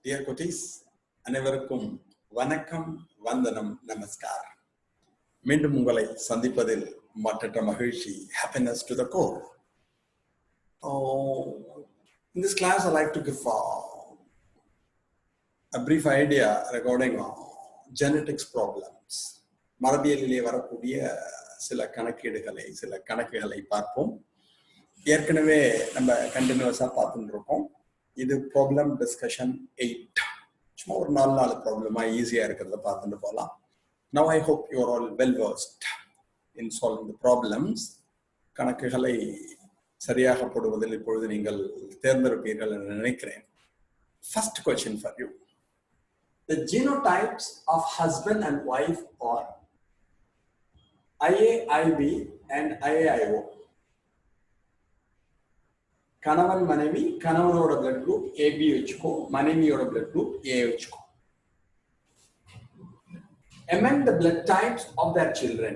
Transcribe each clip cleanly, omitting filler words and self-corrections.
Dear Kotis, அனைவருக்கும் வணக்கம், வந்தனம், நமஸ்கார். மீண்டும் உங்களை சந்திப்பதில் மற்றற்ற மகிழ்ச்சி, happiness to the core. In this class, I like to give a brief idea regarding genetics problems. மரபியலிலே வரக்கூடிய சில கணக்கீடுகளை, சில கணக்குகளை பார்ப்போம். ஏற்கனவே நம்ம கண்டினியூஸா பார்த்துட்டு இருக்கோம். இது ப்ராப்ளம் டிஸ்கஷன் 8. சும்மா ஒரு 4 ப்ராப்ளமா ஈஸியா இருக்கிறத பார்த்துட்டு போகலாம். Now I hope you are all well versed in solving the problems. கணக்குகளை சரியாக போடுவதில் இப்பொழுது நீங்கள் தேர்ந்தெடுப்பீர்கள் என்று நினைக்கிறேன். First question for you. The genotypes of husband and wife are IA, IB and IAIO. கணவன் மனைவி, கணவனோட blood group AB வச்சுக்கோ, மனைவியோட blood group A வச்சுக்கோ. Among the blood types of their children,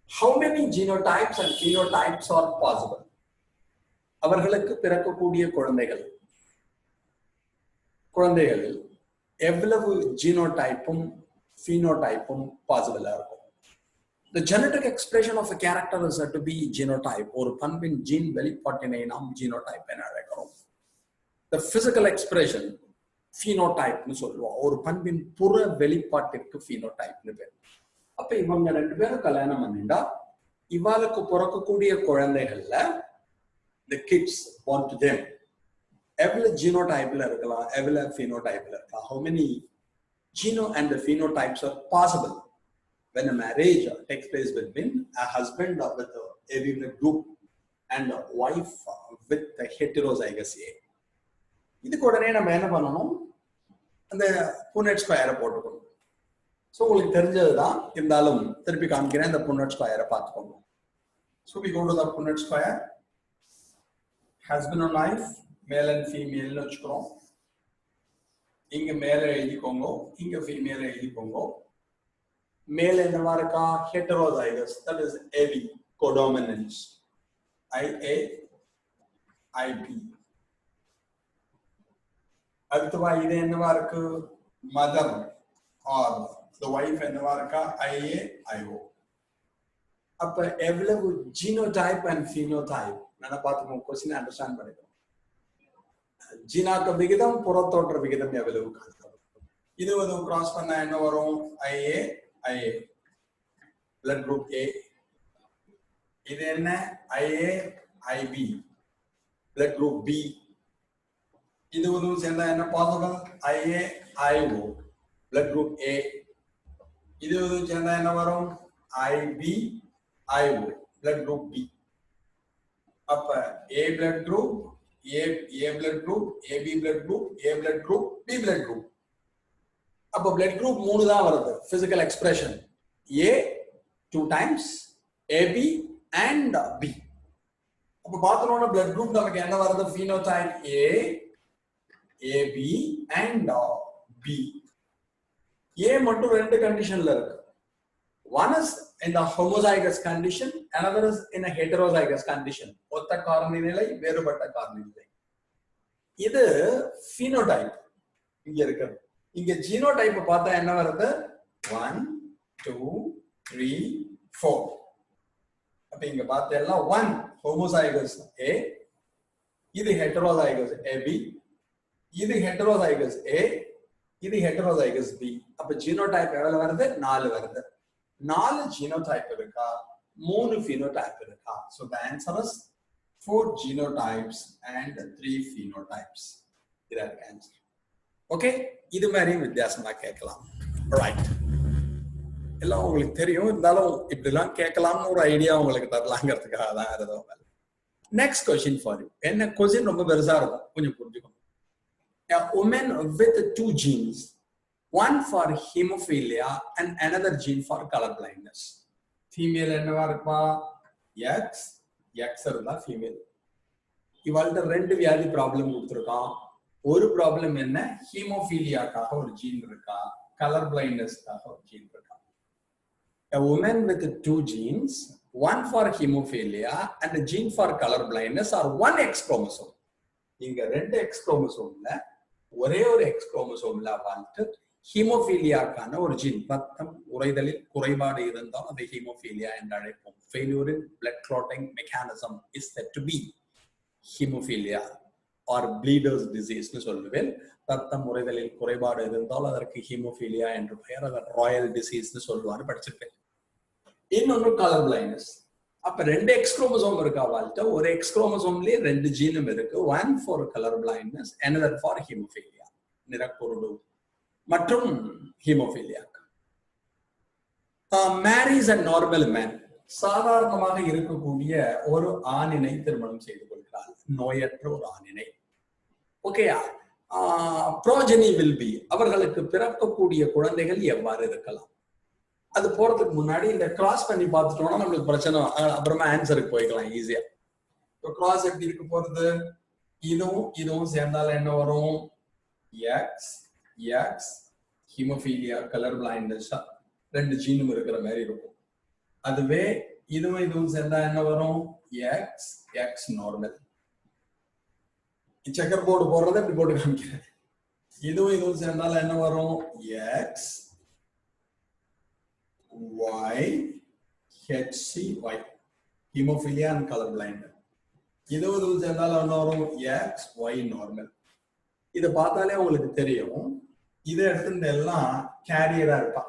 how many genotypes and phenotypes are possible? அவர்களுக்கு பிறக்கக்கூடிய குழந்தைகளில் எவ்வளவு ஜீனோடைப்பும் phenotypeம் பாசிபிளா இருக்கும்? The genetic expression of a character is said to be genotype. ஒரு பண்பின் ஜீன் வெளிப்பாட்டினை நாம் ஜீனோடைப் என அழைக்கிறோம். The physical expression phenotype னு சொல்லுவோம். ஒரு பண்பின் புற வெளிப்பாட்டிற்கு phenotype னு பேர். அப்ப இவங்க ரெண்டு பேரும் கல்யாணம் பண்ணிட்டா இவாளுக்கு பிறக்கக்கூடிய குழந்தைகள்ல the kids born to them எவ்வளவு ஜீனோடைப்ல இருக்கலாம், எவ்வளவு phenotypeல இருக்கலாம்? How many geno and the phenotypes are possible when a marriage takes place between a husband with the AB blood group and a wife with the heterozygous A? இதுக்கு உடனே நம்ம என்ன பண்ணணும்? அந்த புன்னட் ஸ்கொயரை போட்டுக்கணும். ஸோ உங்களுக்கு தெரிஞ்சதுதான், இருந்தாலும் திருப்பி காமிக்கிறேன். இந்த புன்னட் ஸ்கொயரை பார்த்துக்கோங்க. So we go to the Punnett square. Husband and wife, male and ஃபீமேல்னு வச்சுக்கிறோம். இங்க மேல எழுதிக்கோங்க, இங்க ஃபீமேல எழுதிக்கோங்க. மேல் என்னவா இருக்கா? heterozygous, that is AB, codominance, IA, IB. அடுத்தவா இது என்னவா இருக்கு? மதர் or the wife என்னவா இருக்கா? IA, IO. அப்ப எவ்வளவு ஜீனோடைப் அண்ட் phenotype நான் பார்த்துக்கோங்க. கொஸ்டின் அண்டர்ஸ்டாண்ட் பண்ணிக்கணும். ஜீனாக்க விகிதம், புறத்தோற்ற விகிதம் எவ்வளவு? இது வந்து கிராஸ் பண்ணா என்ன வரும்? IA, IA, blood group A. இது என்ன? IA, IB, blood group B. இது வந்து சேர்ந்தா என்ன possible? IA, IO, blood group A. இது வந்து சேர்ந்தா என்ன வரும்? IB, IO, blood group B. அப்ப A blood group, A blood group, AB blood group, A blood group, B blood group. அப்ப blood group 3 தான் வருது. Physical expression A 2 times, AB and B. அப்ப பாத்தோம்னா blood group நமக்கு என்ன வருது? phenotype A, AB and B. A மட்டும் ரெண்டு கண்டிஷன்ல இருக்கு. One is in the homozygous condition, another is in a heterozygous condition. ஒத்த காரணி நிலை, வேறுபட்ட காரணி நிலை. இது phenotype இங்க இருக்கு. இங்க ஜீனோடைப் பார்த்தா என்ன வருது? 1 2 3 4. அப்ப இங்க பார்த்தா 1 homozygous A, இது heterozygous AB, இது heterozygous A, இது heterozygous B. அப்ப ஜீனோடைப் எவ்வளவு வருது? 4 வருது. 4 ஜீனோடைப் இருக்கா, 3 phenotype இருக்கா? So the answer is 4 genotypes and 3 phenotypes. இதுதான் ஆன்சர். ஓகே, இது மாதிரி வித்தியாசமா கேட்கலாம். ரைட், எல்லாம் உங்களுக்கு தெரியும், இருந்தாலும் இப்படிலாம் கேட்கலாம்னு ஒரு ஐடியா உங்களுக்கு தரலாங்கிறதுக்காக தான் இருந்தவங்க. Next question for you. என்ன கொஸ்டின் ரொம்ப பெருசா இருக்கும், கொஞ்சம் புரிஞ்சுக்கணும். A woman with 2 genes, one for hemophilia and another gene for colorblindness. Female என்னவா இருப்பா? X, X இருந்தா female. இவாள்கிட்ட 2 வியாதி ப்ராப்ளம் கொடுத்துருக்கான். ஒரு ப்ராப்ளம் என்ன? ஹீமோஃபீலியாக்காக ஒரு ஜீன் இருக்கா, கலர் பிளைண்ட்னஸ்க்காக ஒரு ஜீன் இருக்கா. A woman with 2 genes, one for hemophilia and a gene for color blindness are 1 X chromosome. இங்க 2 X chromosomeல ஒரே ஒரு எக்ஸ் குரோமோசோம்ல வாழ்த்து ஹீமோஃபீலியாக்கான ஒரு ஜீன் ரத்தம் உறைதலில் குறைபாடு இருந்தால் அதை ஹீமோஃபீலியா என்று அழைப்போம். Failure in blood clotting mechanism is said to be hemophilia or bleeders disease னு சொல்லுவேன். ரத்தம் உறைதலில் குறைபாடு இருந்தால் அதற்கு ஹீமோஃபீலியா என்று பெயர். அதை ராயல் டிசீஸ் னு சொல்லுவான்னு படிச்சிருப்பேன். இன்னொன்னு கலர் பிளைண்ட்னஸ். அப்ப ரெண்டு எக்ஸ் குரோமோசோம் இருக்கா வாழ்த்த, ஒரு எக்ஸ் குரோமோசோம்லயே ரெண்டு ஜீனும் இருக்கு. One for colour blindness, another for hemophilia, நிறக்குருடு மற்றும் hemophilia. Marries a normal man, சாதாரணமாக இருக்கக்கூடிய ஒரு ஆணினை திருமணம் செய்து கொள்கிறார், நோயற்ற ஒரு ஆணினை. ஓகேயா? ப்ரோஜெனி வில் பி, அவர்களுக்கு பிறக்கக்கூடிய குழந்தைகள் எவ்வாறு இருக்கலாம்? அது போறதுக்கு முன்னாடி இந்த கிராஸ் பண்ணி பார்த்துட்டோம்னா நம்மளுக்கு பிரச்சனை, அப்புறமா ஆன்சருக்கு போய்க்கலாம் ஈஸியா. இப்போ கிராஸ் எப்படி இருக்க போறது? இதுவும் சேர்ந்தால என்ன வரும்? X X haemophilia colour blindness, ரெண்டு ஜீனும் இருக்கிற மாதிரி இருக்கும். அதுவே இதுவும் சேர்ந்தா என்ன வரும்? X X normal. Checker board போடுறத இப்படி போட்டு காமிக்கிறேன். இதுவும் சேர்ந்தால என்ன வரும்? X Y HCY hemophilia and colour blind. இதுவும் சேர்ந்தால என்ன வரும்? X Y normal. இதை பார்த்தாலே உங்களுக்கு தெரியும், இதை எடுத்து எல்லாம் கேரியரா இருப்பா.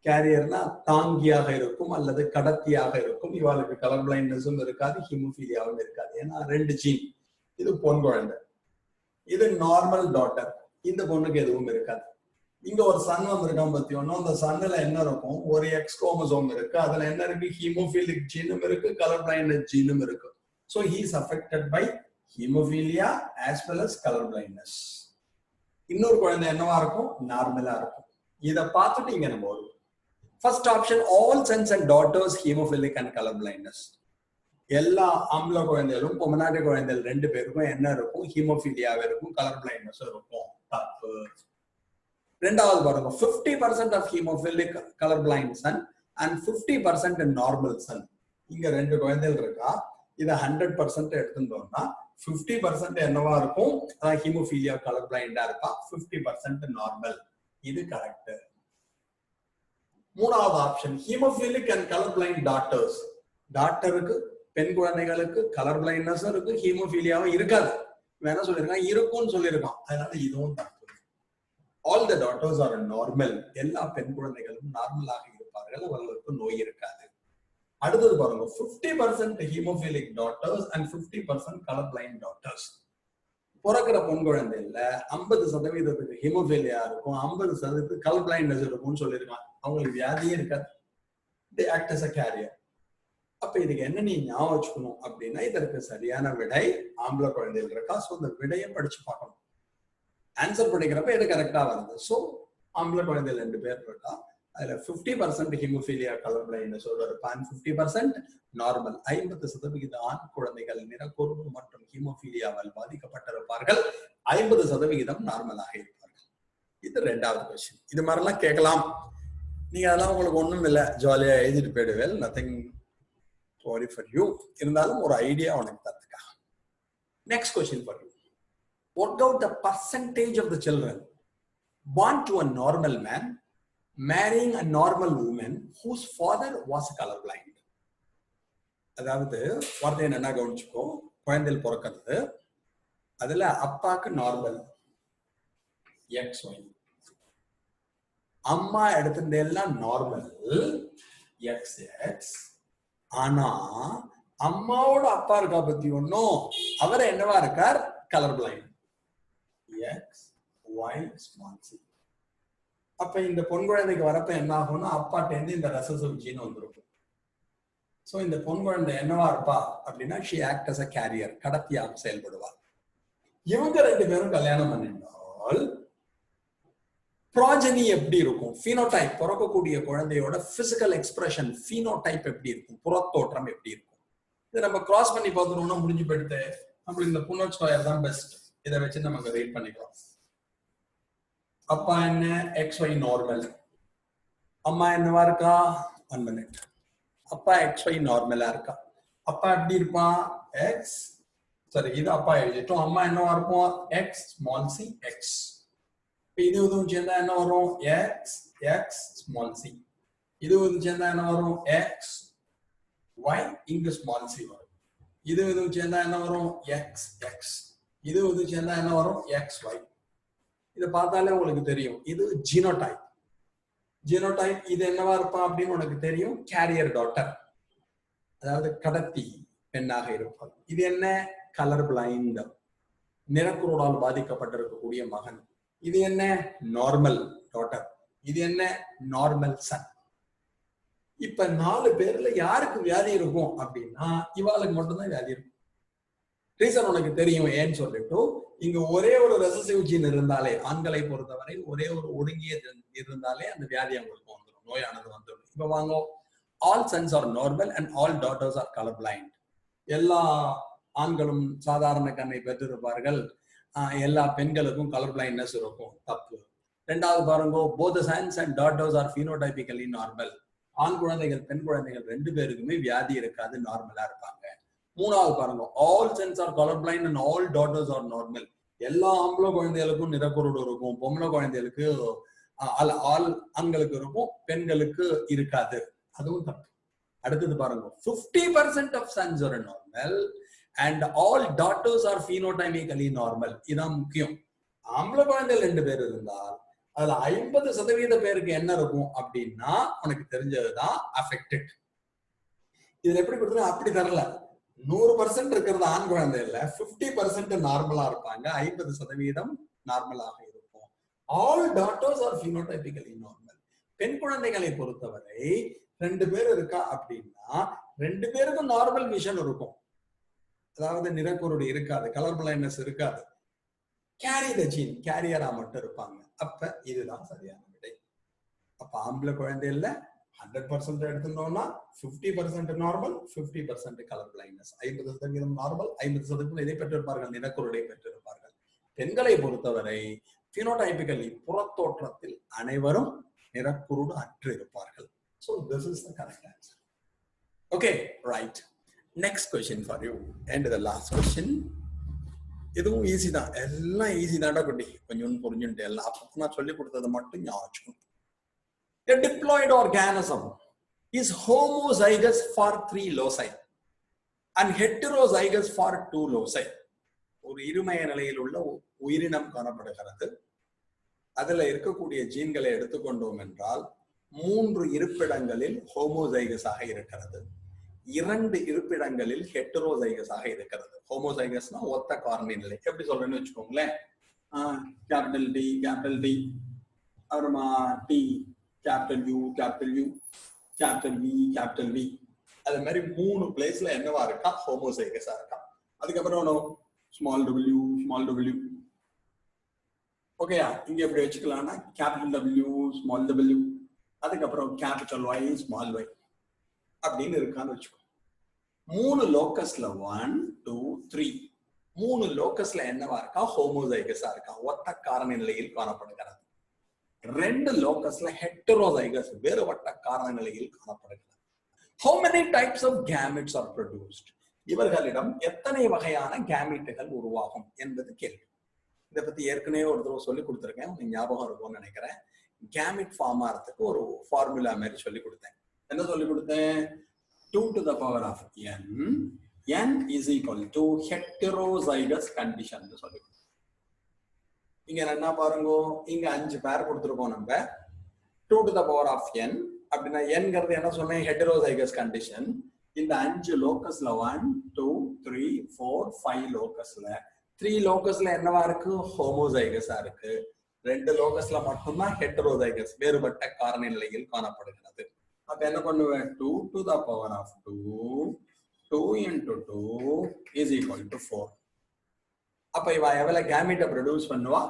கேரியர்னா தாங்கியாக இருக்கும் அல்லது கடத்தியாக இருக்கும். இவாளுக்கு கலர் பிளைண்ட்னஸும் இருக்காது, ஹீமோஃபீலியாவும் இருக்காது. ஏன்னா ரெண்டு ஜீன். இது பொன் குழந்தை, இது நார்மல் டாட்டர். இந்த பொண்ணுக்கு எதுவும் இருக்காது. இங்க ஒரு சன் வந்திருக்கான் பத்தியோன்னா, அந்த சன்னுல என்ன இருக்கும்? ஒரு எக்ஸ் குரோமோசோம் இருக்கு. அதுல என்ன இருக்கு? ஹீமோஃபீலிக் ஜீனும் இருக்கு, கலர் பிளைண்ட்னஸ் ஜீனும் இருக்கு. So he is affected by hemophilia as well as color blindness. இன்னொரு குழந்தை என்னவா இருக்கும்? நார்மலா இருக்கும். இத பார்த்துட்டு இங்க நம்ம வருவோம். First option, all sons and daughters hemophilic and color blindness. எல்லா ஆம்பளை குழந்தைகளும் பொம்மநாட்டு குழந்தைகள் ரெண்டு பேருக்கும் என்ன இருக்கும்? ஹீமோஃபீலியாவே இருக்கும், கலர் பிளைண்ட்னஸ் இருக்கும். தப்பு. ரெண்டாவது பாருங்க, 50% of hemophilic color blind son and 50% normal son. இங்க ரெண்டு குழந்தைகள் இருக்கா. இதை 100% எடுத்துட்டோம்னா 50% என்னவா இருக்கும்? ஹீமோஃபீலியா கலர் பிளைண்டா இருக்கா, 50% நார்மல். இது கரெக்ட். மூணாவது option, hemophilic and colour blind daughters. டாக்டருக்கு பெண் குழந்தைகளுக்கு கலர் பிளைண்ட்னஸ் இருக்கு, ஹீமோஃபீலியாவும் இருக்காது. வேணா சொல்லியிருக்கான், இருக்கும்னு சொல்லியிருக்கான். அதனால இதுவும் தப்பு. All the daughters are normal. எல்லா பெண் குழந்தைகளும் நார்மலாக இருப்பார்கள், அவர்களுக்கு நோய் இருக்காது. அடுத்தது பாருங்க, 50% hemophilic daughters and 50% colour blind daughters. பிறக்கிற பொன் குழந்தைல 50% ஹீமோஃபீலியா இருக்கும், 50% கலர் பிளைண்ட்னஸ் இருக்கும்னு சொல்லியிருக்கான். அவங்களுக்கு வியாதியே இருக்காது. they act as a carrier. அப்ப இதுக்கு என்ன நீ ஞாபகம் வச்சுக்கணும் அப்படின்னா, இதற்கு சரியான விடை ஆம்பளை குழந்தைகள் இருக்கா. ஸோ இந்த விடையை படிச்சு பார்க்கணும். ஆன்சர் படிக்கிறப்ப இது கரெக்டா வருது. ஸோ ஆம்பளை குழந்தைகள் ரெண்டு பேர் இருக்கா. அதுல 50% ஹீமோஃபீலியா கலர் பிளைண்ட்னஸோட இருப்பான், 50% நார்மல். 50% ஆண் குழந்தைகள் நிறக்குருடு மற்றும் ஹீமோஃபீலியாவால் பாதிக்கப்பட்டிருப்பார்கள், 50% நார்மலாக இருப்பார்கள். இது ரெண்டாவது கொஸ்டின். இது மாதிரிலாம் கேட்கலாம். நீங்க அதெல்லாம் உங்களுக்கு ஒண்ணும் இல்லை, ஜாலியா எழுதிட்டு போயிடுவேல். Nothing sorry for you. இருந்தாலும் ஒரு ஐடியா உனக்கு தந்துக்கா. Next question for you. Work out the percentage of the children born to a normal man marrying a normal woman whose father was colorblind. அதாவது வார்த்தையை என்ன கவனிச்சுக்கோ, குழந்தைகள் பிறக்கிறது, அதுல அப்பாக்கு நார்மல் XY, அம்மா எடுத்துட்டு எல்லாம் நார்மல் XX. ஆனா அம்மாவோட அப்பா இருக்கா பத்தி ஒன்னும், அவரை என்னவா இருக்கார்? Colour blind. XY. அப்ப இந்த பொன் குழந்தைக்கு வரப்ப என்ன ஆகும்னா, அப்பாட்டேந்து இந்த ரெசசிவ் ஜீன் வந்துருக்கும். சோ இந்த பொன் குழந்தை என்னவா இருப்பா அப்படின்னா, she act as a carrier, கடத்தியாக செயல்படுவார். இவங்க ரெண்டு பேரும் கல்யாணம் பண்ணிட்டால் ப்ராஜெனி எப்படி இருக்கும்? பினோடைப், பிறக்கக்கூடிய குழந்தையோட பிசிக்கல் எக்ஸ்பிரஷன் பினோடைப் எப்படி இருக்கும்? புறத்தோற்றம் எப்படி இருக்கும்? இதை நம்ம கிராஸ் பண்ணி பார்த்துட்டோம்னா முடிஞ்சு போயிடுது. நம்மளுக்கு இந்த புன்னோட் ஸ்கொயர் தான் பெஸ்ட். இதை வச்சு நமக்கு ரீட் பண்ணிக்கலாம். அப்பா என்ன? XY normal. அம்மா என்னவா இருக்கா? 1 minute. அப்பா XY நார்மலா இருக்கா. அப்பா எப்படி இருப்பான்? X சரி இது அப்பா எழுதிட்டோம். அம்மா என்னவா இருக்கும்? x small c x. இது இதுவும் சேர்ந்தா என்ன வரும்? x x small c. இது இதுவும் சேர்ந்தா என்ன வரும்? x y இங்க small c வரும். இது இதுவும் சேர்ந்தா என்ன வரும்? x x. இது இதுவும் சேர்ந்தா என்ன வரும்? x y. இதை பார்த்தாலே உங்களுக்கு தெரியும் இது ஜீனோடைப். ஜீனோடைப் இது என்னவா இருப்பா அப்படின்னு உனக்கு தெரியும், கேரியர் டாட்டர், அதாவது கடத்தி பெண்ணாக இருப்பார். இது என்ன? கலர் பிளைண்ட், நிறக்குருடால் பாதிக்கப்பட்டிருக்கக்கூடிய மகன். இது என்ன? Normal daughter. இது என்ன? Normal son. இப்ப 4 பேர்ல யாருக்கு வியாதி இருக்கும் அப்படின்னா இவாளுக்கு மட்டும்தான் வியாதி இருக்கும். ரீசன் உனக்கு தெரியும் ஏன்னு சொல்லிட்டு, இங்க ஒரே ஒரு ரெசசிவ் ஜீன் இருந்தாலே, ஆண்களை பொறுத்தவரை ஒரே ஒரு ஒடுங்கிய இருந்தாலே அந்த வியாதி அவங்களுக்கு வந்துடும், நோயானது வந்துடும். இப்ப வாங்க, all sons are normal and all daughters are colorblind. எல்லா ஆண்களும் சாதாரண கண்ணை பெற்றிருப்பார்கள், எல்லா பெண்களுக்கும் கலர் பிளைண்ட்னஸ் இருக்கும். தப்பு. ரெண்டாவது பாருங்க, both the sons and daughters are phenotypically normal. ஆண் குழந்தைகள் பெண் குழந்தைகள் 2 பேருக்குமே வியாதி இருக்காது, நார்மலா இருப்பாங்க. மூணாவது பாருங்க, all sons are colorblind and all daughters are normal. எல்லா ஆம்பளை குழந்தைகளுக்கும் நிறக்குருடு இருக்கும், பொம்பளை குழந்தைகளுக்கு ஆல் ஆண்களுக்கு இருக்கும், பெண்களுக்கு இருக்காது. அதுவும் தப்பு. அடுத்தது பாருங்க, 50% of sons are normal and all daughters are phenotypically normal. இதான் முக்கியம். ஆம்பளை குழந்தைகள் 2 பேர் இருந்தால் அதுல 50% பேருக்கு என்ன இருக்கும் அப்படின்னா உனக்கு தெரிஞ்சதுதான் அஃபெக்டட். இதுல எப்படி கொடுத்தா அப்படி தரல. 100% இருக்கிறது ஆண் குழந்தைல 50% நார்மலா இருப்பாங்க, 50% நார்மலாக இருக்கும். All daughters are phenotypically normal. பெண் குழந்தைகளை பொறுத்தவரை 2 பேர் இருக்கா அப்படின்னா 2 பேருக்கும் நார்மல் விஷன் இருக்கும், அதாவது நிறக்குருடு இருக்காது, கலர் பிளைண்ட்னஸ் இருக்காது. கேரி த ஜீன், கேரியரா மட்டும் இருப்பாங்க. அப்ப இதுதான் சரியான விடை. அப்ப ஆம்பளை குழந்தைல 100% எடுத்துட்டோம்னா 50% நார்மல், 50% கலர் பிளைண்ட்னஸ். 50% நார்மல், 50% இதை பெற்றிருப்பார்கள், நிறக்குருடை பெற்றிருப்பார்கள். பெண்களை பொறுத்தவரை பினோடைபிக்கலி புறத்தோற்றத்தில் அனைவரும் நிறக்குருடு அற்று இருப்பார்கள். So this is the correct answer. Okay, right. Next question for you and the last question. இதுவும் ஈஸி தான், எல்லாம் ஈஸி தான்டா குட்டி, கொஞ்சம் புரிஞ்சுட்டு எல்லாம் அப்ப நான் சொல்லி கொடுத்தது மட்டும் ஞாபகம். A diploid organism is homozygous for 3 loci and heterozygous for 2 loci. ஒரு இருமய நிலையில் உள்ள உயிரினம் காணப்படுகிறது. அதுல இருக்கக்கூடிய ஜீன்களை எடுத்துக்கொண்டோம் என்றால் 3 இருப்பிடங்களில் ஹோமோசைகஸாக இருக்கிறது, 2 இருப்பிடங்களில் ஹெட்டரோசைகஸாக இருக்கிறது. ஹோமோசைகஸ்னா ஒத்த காரணி நிலை. எப்படி சொல்றேன்னு வச்சுக்கோங்களேன், கேபிட்டல் டி கேபிட்டல் டி, அப்புறமா D capital U capital U, capital V capital V, அது மாதிரி 3 பிளேஸ்ல என்னவா இருக்கா? ஹோமோசைகஸா இருக்கா. அதுக்கப்புறம் ஸ்மால் டபிள்யூ ஸ்மால் டபிள்யூ. ஓகேயா? இங்க எப்படி வச்சுக்கலாம்னா கேபிட்டல் டபிள்யூ ஸ்மால் டபிள்யூ, அதுக்கப்புறம் கேபிட்டல் ஒய் ஸ்மால் ஒய் அப்படின்னு இருக்கான்னு வச்சுக்கோ. 3 லோக்கஸ்ல 1 2 3 3 லோக்கஸ்ல என்னவா இருக்கா? ஹோமோசைகஸா இருக்கா, ஒத்த காரண நிலையில் காணப்படுகிறது. 2 லோக்கஸ்ல ஹெட்டரோசைகஸ், வேறுபட்ட காரண நிலையில் காணப்படுகிறது. How many types of gametes are produced? இவர்களிடம் எத்தனை வகையான கேமெட்டுகள் உருவாகும் என்பது கேள்வி. இதை பத்தி ஏற்கனவே ஒரு தடவை சொல்லி கொடுத்துருக்கேன், உங்களுக்கு ஞாபகம் இருக்கும்னு நினைக்கிறேன். கேமெட் ஃபார்ம் ஆகிறதுக்கு ஒரு ஃபார்முலா மாதிரி சொல்லி கொடுத்தேன். என்ன சொல்லி கொடுத்தேன்? 2 to the power of n, n is equal to heterozygous condition சொல்லி. இங்க என்ன பாருங்க, இங்க 5 பேர் கொடுத்துருக்கோம் நம்ம. 2 to the power of n அப்படின்னா nங்கிறது என்ன சொன்னேன்? heterozygous condition. இந்த 5 லோக்கஸ்ல 1 2 3 4 5 லோக்கஸ்ல 3 லோக்கஸ்ல என்னவா இருக்கு? ஹோமோசைகஸா இருக்கு. 2 லோக்கஸ்ல மட்டும்தான் ஹெட்டரோசைகஸ், வேறுபட்ட காரண நிலையில் காணப்படுகிறது. அப்ப என்ன பண்ணுவேன்? 2 to the power of 2, 2 into 2 is equal to 4. அப்ப இவ எவ்வளவு கேமெட்டை ப்ரொடியூஸ் பண்ணுவா?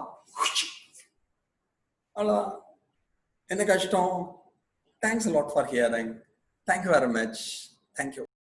அவ்வளவுதான். என்ன கஷ்டம்? Thanks a lot for hearing. Thank you very much. Thank you.